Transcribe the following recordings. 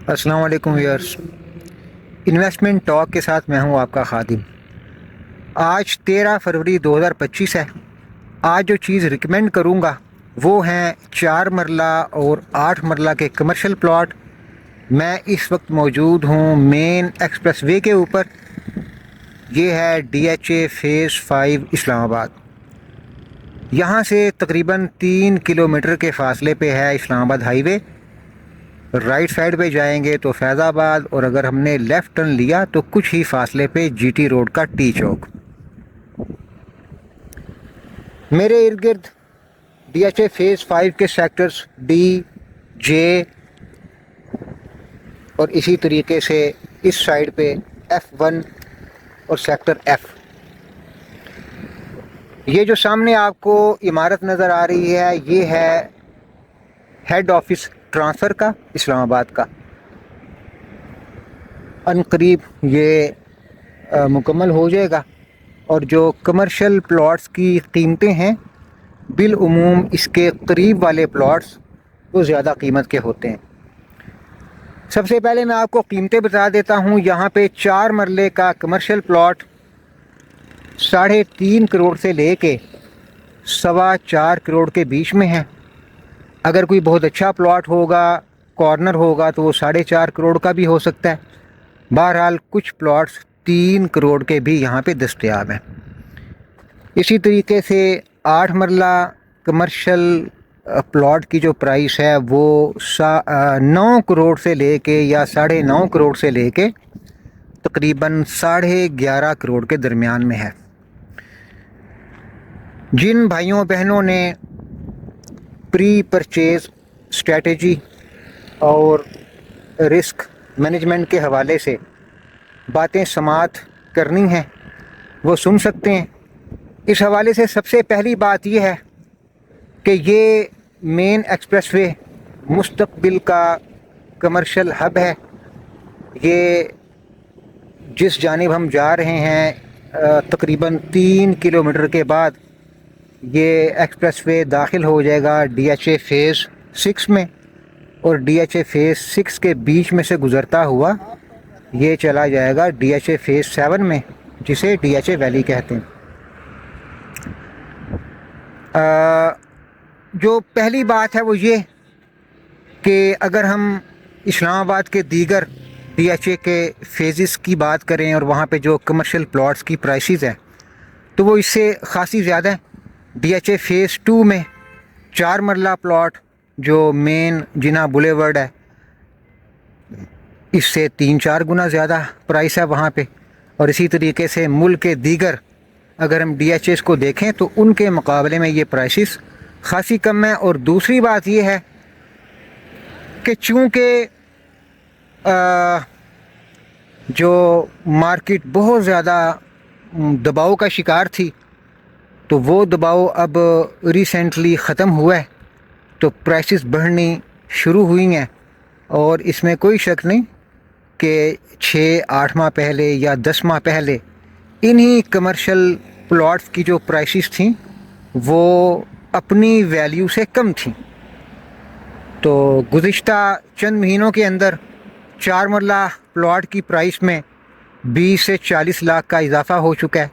السلام علیکم wears, investment talk کے ساتھ میں ہوں آپ کا خادم۔ آج 13 فروری 2025 ہے۔ آج جو چیز ریکمینڈ کروں گا وہ ہیں 4 مرلہ اور 8 مرلہ کے کمرشل پلاٹ۔ میں اس وقت موجود ہوں مین ایکسپریس وے کے اوپر۔ یہ ہے DHA فیز 5 اسلام آباد۔ یہاں سے تقریباً 3 کلومیٹر کے فاصلے پہ ہے اسلام آباد ہائی وے۔ رائٹ سائڈ پہ جائیں گے تو فیض آباد، اور اگر ہم نے لیفٹ ٹرن لیا تو کچھ ہی فاصلے پہ GT روڈ کا ٹی چوک۔ میرے ارد گرد DHA فیز 5 کے سیکٹرز D، J اور اسی طریقے سے اس سائڈ پہ F1 اور سیکٹر F۔ یہ جو سامنے آپ کو عمارت نظر آ رہی ہے یہ ہے ہیڈ آفس ٹرانسفر کا، اسلام آباد کا۔ ان قریب یہ مکمل ہو جائے گا، اور جو کمرشل پلاٹس کی قیمتیں ہیں بالعموم اس کے قریب والے پلاٹس وہ زیادہ قیمت کے ہوتے ہیں۔ سب سے پہلے میں آپ کو قیمتیں بتا دیتا ہوں۔ یہاں پہ 4 مرلے کا کمرشل پلاٹ 3.5 کروڑ سے لے کے 4.25 کروڑ کے بیچ میں ہے۔ اگر کوئی بہت اچھا پلاٹ ہوگا، کارنر ہوگا، تو وہ 4.5 کروڑ کا بھی ہو سکتا ہے۔ بہرحال کچھ پلاٹس 3 کروڑ کے بھی یہاں پہ دستیاب ہیں۔ اسی طریقے سے 8 مرلہ کمرشل پلاٹ کی جو پرائس ہے وہ 9 کروڑ سے لے کے یا 9.5 کروڑ سے لے کے تقریباً 11.5 کروڑ کے درمیان میں ہے۔ جن بھائیوں بہنوں نے پری پرچیز اسٹریٹجی اور رسک مینجمنٹ کے حوالے سے باتیں سماعت کرنی ہیں وہ سن سکتے ہیں۔ اس حوالے سے سب سے پہلی بات یہ ہے کہ یہ مین ایکسپریس وے مستقبل کا کمرشل ہب ہے۔ یہ جس جانب ہم جا رہے ہیں تقریباً 3 کلومیٹر کے بعد یہ ایکسپریس وے داخل ہو جائے گا DHA فیز 6 میں، اور DHA فیز 6 کے بیچ میں سے گزرتا ہوا یہ چلا جائے گا DHA فیز 7 میں، جسے DHA ویلی کہتے ہیں۔ جو پہلی بات ہے وہ یہ کہ اگر ہم اسلام آباد کے دیگر DHA کے فیزز کی بات کریں اور وہاں پہ جو کمرشل پلاٹس کی پرائسز ہیں تو وہ اس سے خاصی زیادہ ہیں۔ DHA فیز 2 میں 4 مرلہ پلاٹ جو مین جناح بولیورڈ ہے اس سے 3-4 گنا زیادہ پرائس ہے وہاں پہ، اور اسی طریقے سے ملک کے دیگر اگر ہم DHAs کو دیکھیں تو ان کے مقابلے میں یہ پرائسز خاصی کم ہیں۔ اور دوسری بات یہ ہے کہ چونکہ جو مارکیٹ بہت زیادہ دباؤ کا شکار تھی تو وہ دباؤ اب ریسنٹلی ختم ہوا ہے، تو پرائسز بڑھنی شروع ہوئی ہیں، اور اس میں کوئی شک نہیں کہ 6-8 ماہ پہلے یا 10 ماہ پہلے انہی کمرشل پلاٹس کی جو پرائسز تھیں وہ اپنی ویلیو سے کم تھیں۔ تو گزشتہ چند مہینوں کے اندر 4 مرلہ پلاٹ کی پرائس میں 20 سے 40 لاکھ کا اضافہ ہو چکا ہے،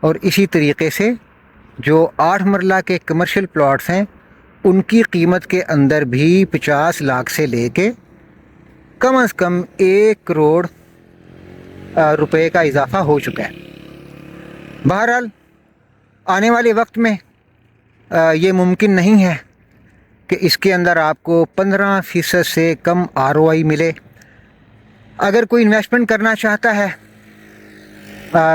اور اسی طریقے سے جو 8 مرلہ کے کمرشل پلاٹس ہیں ان کی قیمت کے اندر بھی 50 لاکھ سے لے کے کم از کم 1 کروڑ روپے کا اضافہ ہو چکا ہے۔ بہرحال آنے والے وقت میں یہ ممکن نہیں ہے کہ اس کے اندر آپ کو 15% سے کم ROI ملے۔ اگر کوئی انویسٹمنٹ کرنا چاہتا ہے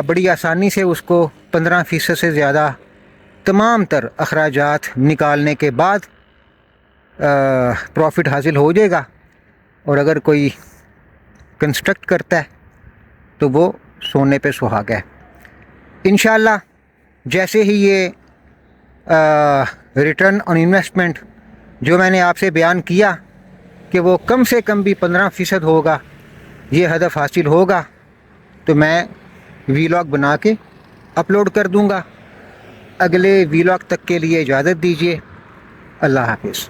بڑی آسانی سے اس کو 15% سے زیادہ تمام تر اخراجات نکالنے کے بعد پروفٹ حاصل ہو جائے گا، اور اگر کوئی کنسٹرکٹ کرتا ہے تو وہ سونے پہ سہاگا ہے۔ انشاءاللہ جیسے ہی یہ ریٹرن آن انویسٹمنٹ جو میں نے آپ سے بیان کیا کہ وہ کم سے کم بھی 15% ہوگا، یہ ہدف حاصل ہوگا تو میں ویلاگ بنا کے اپلوڈ کر دوں گا۔ اگلے ویلاگ تک کے لیے اجازت دیجیے۔ اللہ حافظ۔